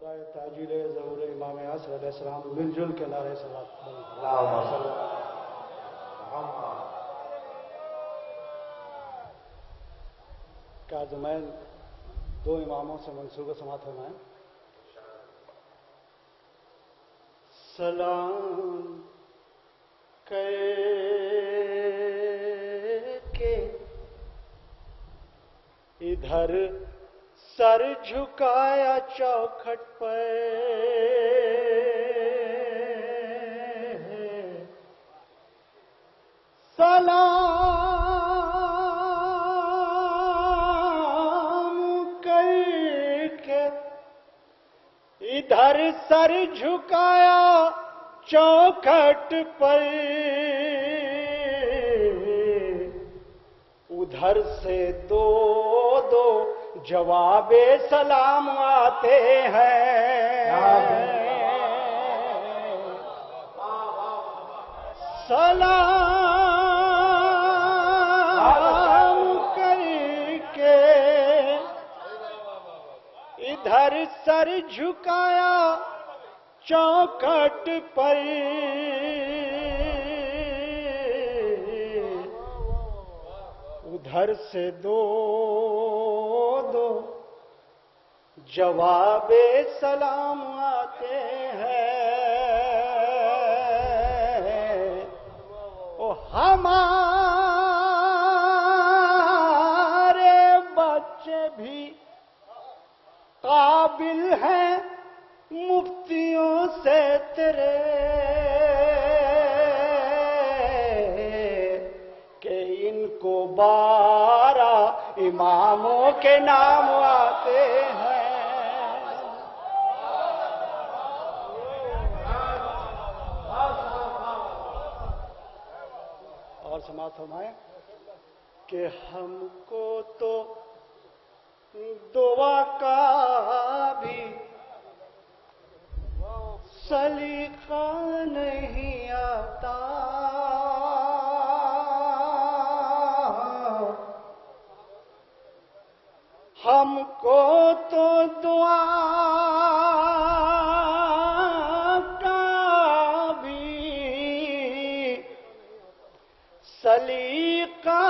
برائے تاجیل ظہور امام عصر علیہ السلام مل جل کے نعرے صلوات کا زمین دو اماموں سے منصوبہ سماعت ہونا ہے. سلام کے ادھر سر جھکایا چوکھٹ پر سلام کر کے ادھر سر جھکایا چوکھٹ پر ادھر سے دو دو جواب سلام آتے ہیں. سلام کر کے ادھر سر جھکایا چوکھٹ پر ادھر سے دو دو جواب سلام آتے ہیں. او ہمارے بچے بھی قابل ہیں مفتیوں سے تیرے کہ ان کو 12 اماموں کے نام آتے ہیں. اور سماعت فرمائیں کہ ہم کو تو دعا کا بھی سلیقہ نہیں آتا. ہم کو تو دعا کا بھی سلیقہ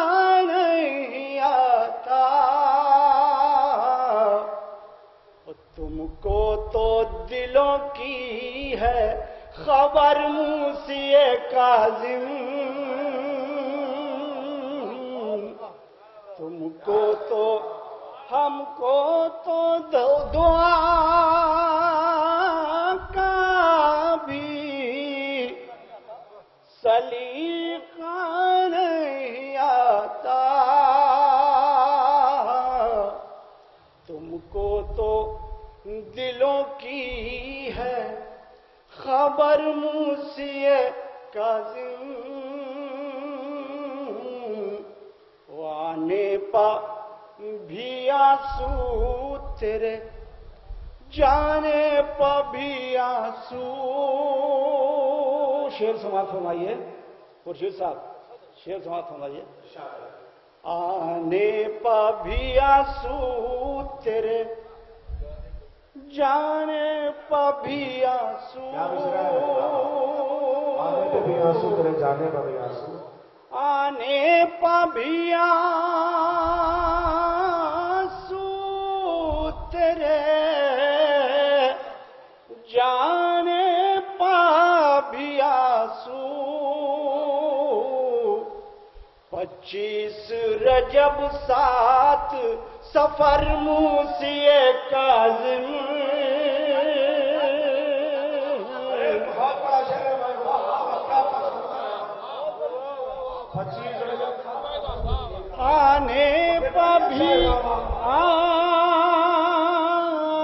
نہیں آتا. تم کو تو دلوں کی ہے خبر موسی کاظم. تم کو تو ہم کو تو دعا کا بھی سلیقہ نہیں آتا. تم کو تو دلوں کی ہے خبر موسی کاظم. وانے پا بھی آنسو تیرے جانے پا بھی آنسو. شعر سماعت فرمائیے خورشید صاحب، شعر سماعت فرمائیے. آنے پا بھی آنسو تیرے جانے پا بھی آنسو. آنے پہ بھی آنسو تیرے جانے پہ بھی آنسو. آنے پا بھی آنسو تیرے جانے پا بھی آنسو. 25 رجب 7 سفر موسی کاظم. آنے پا بھی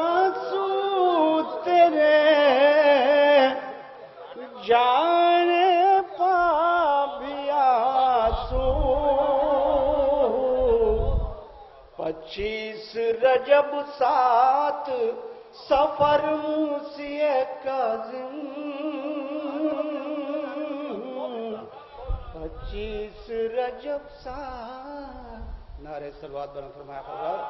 آنسو تیرے جانے پا بھی آنسو. 25 رجب 7 سفر موسی کاظم. 25 رجب 7 نعرے صلوات بلند فرمایا حضرات.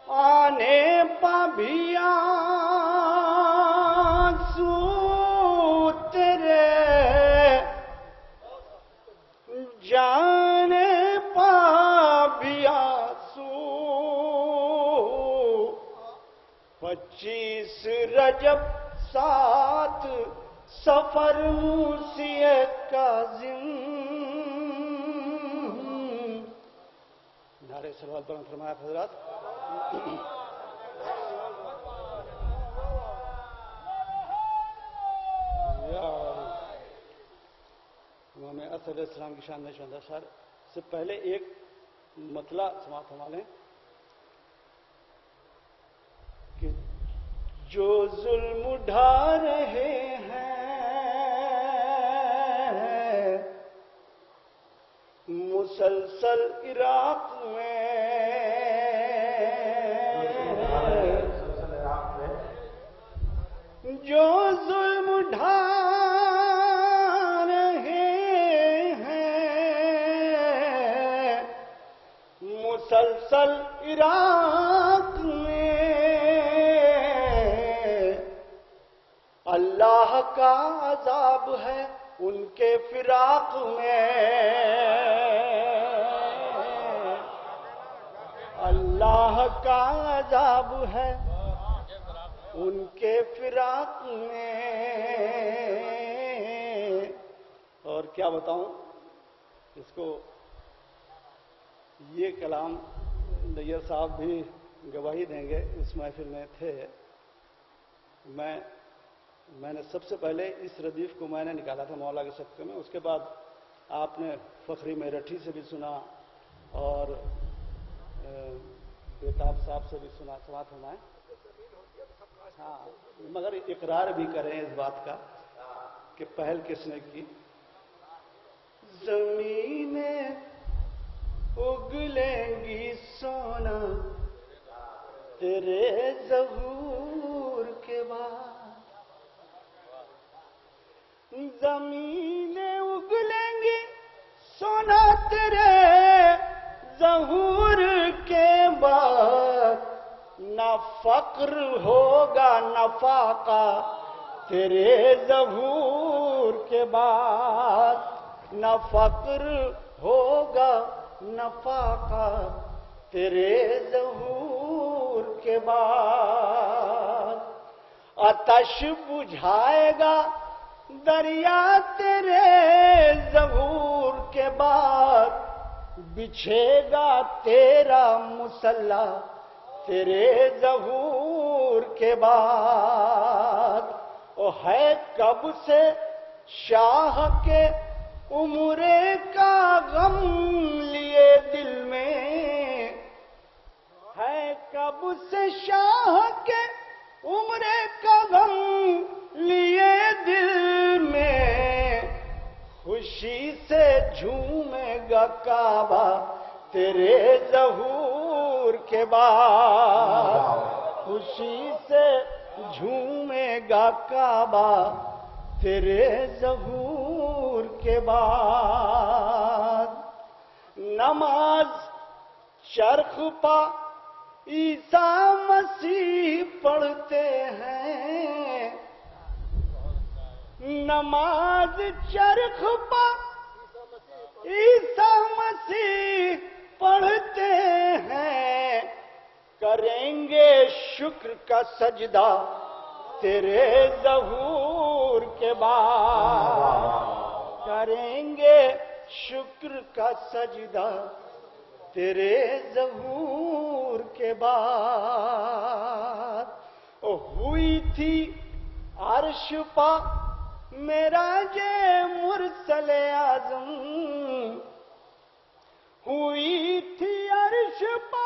آنے پا بھی آنسو تیرے جانے پا بھی آنسو 25 رجب 7 سفر موسی کاظم نعرہ صلوات بلند فرمایا حضرات. امام اصل علیہ السلام کی شان نشاندہ اشعار سے پہلے ایک مطلع سماعت فرما لیں کہ جو ظلم اٹھا رہے ہیں مسلسل عراق میں جو ظلم اٹھا رہے ہیں مسلسل عراق میں اللہ کا عذاب ہے ان کے فراق میں اللہ کا عذاب ہے ان کے فراق میں. اور کیا بتاؤں اس کو یہ کلام نیر صاحب بھی گواہی دیں گے اس محفل میں تھے. میں نے سب سے پہلے اس ردیف کو میں نے نکالا تھا مولا کے صدقے میں. اس کے بعد آپ نے فخری میرٹھی سے بھی سنا اور بیتاب صاحب سے بھی سنا. سماعت فرمائیں. ہاں مگر اقرار بھی کریں اس بات کا کہ پہل کس نے کی. زمینیں اگلیں گی سونا تیرے ظہور کے بعد. زمینیں اگلیں گی سونا تیرے ظہور کے بعد. نہ فقر ہوگا نہ فاقہ تیرے ظہور کے بعد. نہ فقر ہوگا نہ فاقہ تیرے ظہور کے بعد. آتش بجھائے گا دریا تیرے ظہور کے بعد. بچھے گا تیرا مسلح تیرے ظہور کے بعد. او ہے کب سے شاہ کے عمرے کا غم لیے دل میں. ہے کب سے شاہ کے عمرے کا غم لیے دل میں. خوشی سے جھومے گا کعبہ تیرے ظہور کے بعد. خوشی سے جھومے گا کعبہ تیرے ظہور کے بعد. نماز چرخ پا عیسیٰ مسیح پڑھتے ہیں. نماز چرخ پا عیسیٰ مسیح پڑھتے ہیں. کریں گے شکر کا سجدہ تیرے ظہور کے بعد. کریں گے شکر کا سجدہ تیرے ظہور کے بعد. ہوئی تھی عرش پا معراج مرسل اعظم. ہوئی تھی عرش پا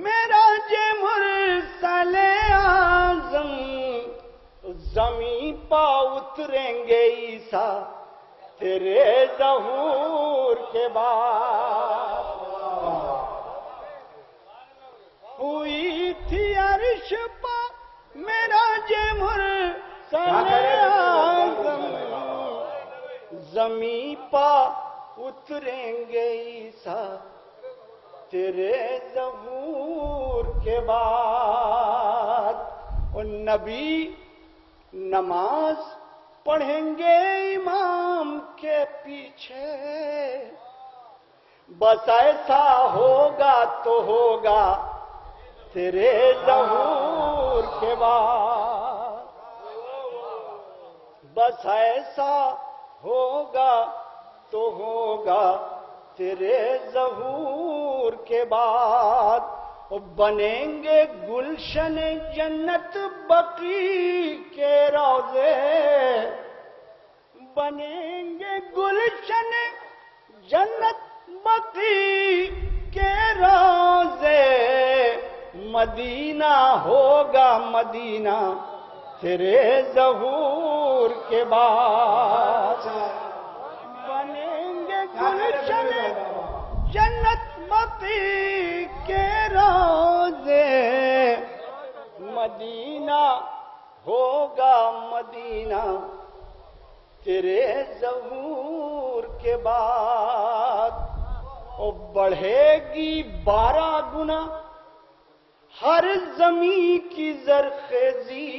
معراج مرسل اعظم. زمین پا اتریں گے عیسیٰ تیرے ظہور کے بعد. ہوئی تھی عرش پا معراج مرسل اعظم. زمین پا اتریں گے عیسیٰ تیرے ظہور کے بعد اور نبی نماز پڑھیں گے امام کے پیچھے، بس ایسا ہوگا تو ہوگا تیرے ظہور کے بعد، بس ایسا ہوگا تو ہوگا تیرے ظہور کے بعد، بنیں گے گلشن جنت بقیع کے روضے، بنیں گے گلشن جنت بقیع کے روضے، مدینہ ہوگا مدینہ تیرے ظہور کے بعد، بنیں گے گلشن جنت بقیع کے روضے، مدینہ ہوگا مدینہ تیرے ظہور کے بعد، اور بڑھے گی 12 گنا ہر زمین کی زرخیزی،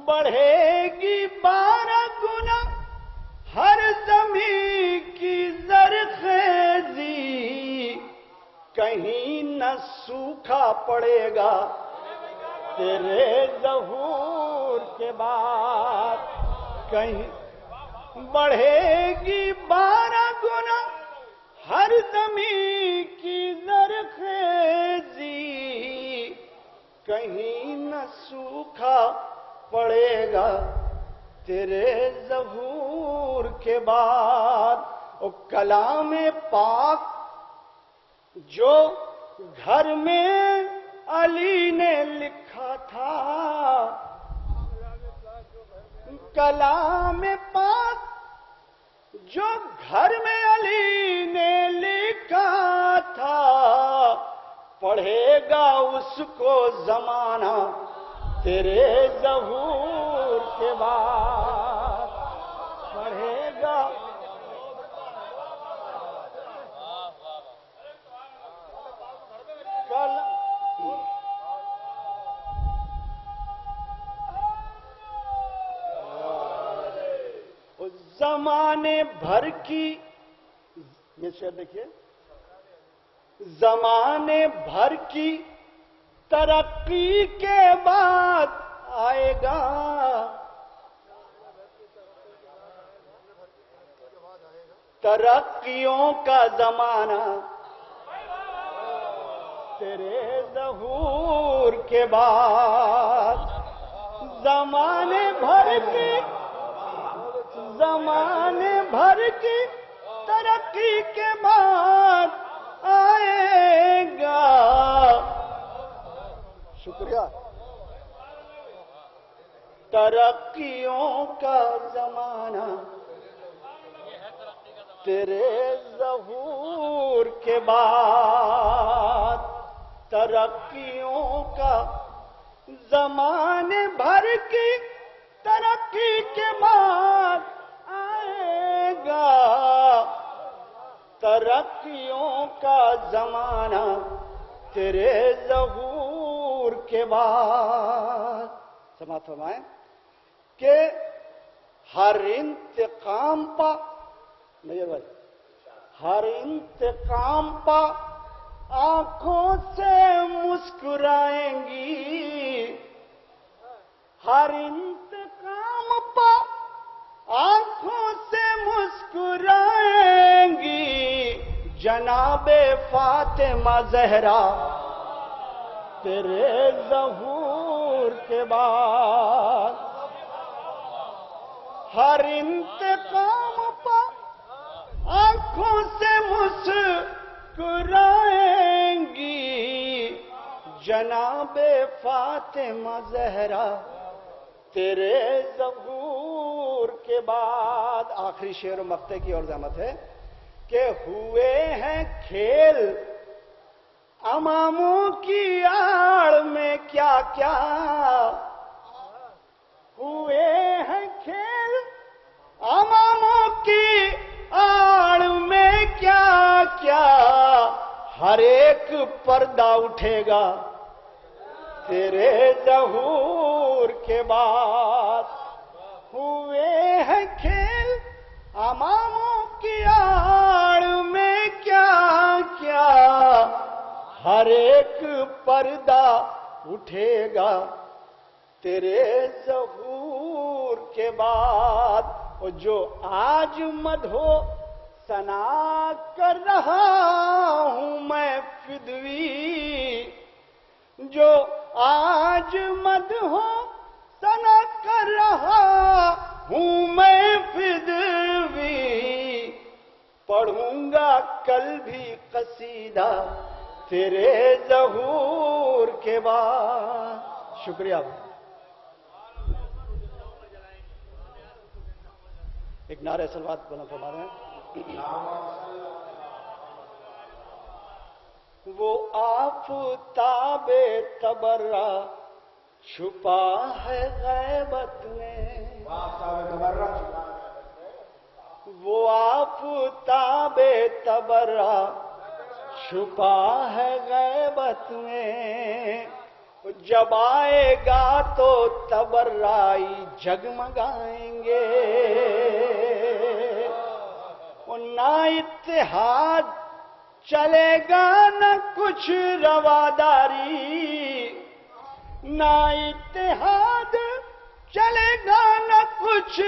بڑھے گی 12 گنا ہر زمین کی زرخیزی، کہیں نہ سوکھا پڑے گا تیرے ظہور کے بعد، کہیں بڑھے گی 12 گنا ہر زمین کی زرخیزی، کہیں نہ سوکھا پڑے گا تیرے ظہور کے بعد، اور کلام پاک جو گھر میں علی نے لکھا تھا، کلام پاک جو گھر میں علی نے لکھا تھا، پڑھے گا اس کو زمانہ تیرے ظہور کے بعد، پڑھے گا زمانے بھر کی، یہ شعر دیکھیے، زمانے بھر کی ترقی کے بعد آئے گا، ترقیوں کا زمانہ تیرے ظہور کے بعد، زمانے بھر کی ترقی کے بعد آئے گا، شکریہ، ترقیوں کا زمانہ تیرے ظہور کے بعد، ترقیوں کا زمانے بھر کی ترقی کے بعد آئے گا، ترقیوں کا زمانہ تیرے ظہور کے بعد۔ سماعت فرمائیں کہ ہر انتقام پا، میاں بھائی، ہر انتقام پا آنکھوں سے مسکرائیں گی، ہر انتقام پا آنکھوں سے مسکرائیں گی، جناب فاطمہ زہرا تیرے ظہور کے بعد، ہر انتقام پا آنکھوں سے مسکرائیں گی، جناب فاطمہ زہرا تیرے ظہور کے بعد۔ آخری شعر و مقطع کی اور زحمت ہے کہ ہوئے ہیں کھیل اماموں کی آڑ میں کیا کیا، ہوئے ہیں کھیل اماموں کی آڑ میں کیا کیا ہر ایک پردہ اٹھے گا تیرے ظہور کے بعد. ہوئے ہیں کھیل اماموں کی آڑ میں کیا کیا ہر ایک پردہ اٹھے گا تیرے ظہور کے بعد. اور جو آج مدحو ثنا کر رہا ہوں میں فدوی، جو آج مدحو ثنا کر رہا ہوں میں فدوی، پڑھوں گا کل بھی قصیدہ تیرے ظہور کے بعد. شکریہ. ایک نعرہ صلوات بلند فرما رہے ہیں. وہ آفتاب تبرہ چھپا ہے غیبت میں، وہ آفتاب تبرہ چھپا ہے غیبت میں. جب آئے گا تو تبرائی جگمگائیں گے. نہ اتحاد چلے گا نہ کچھ رواداری، نہ اتحاد چلے گا نہ کچھ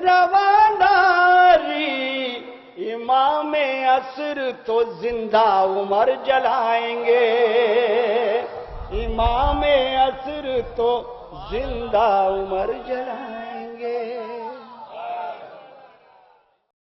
رواداری. امام عصر تو زندہ عمر جلائیں گے، امام عصر تو زندہ عمر جلائیں گے.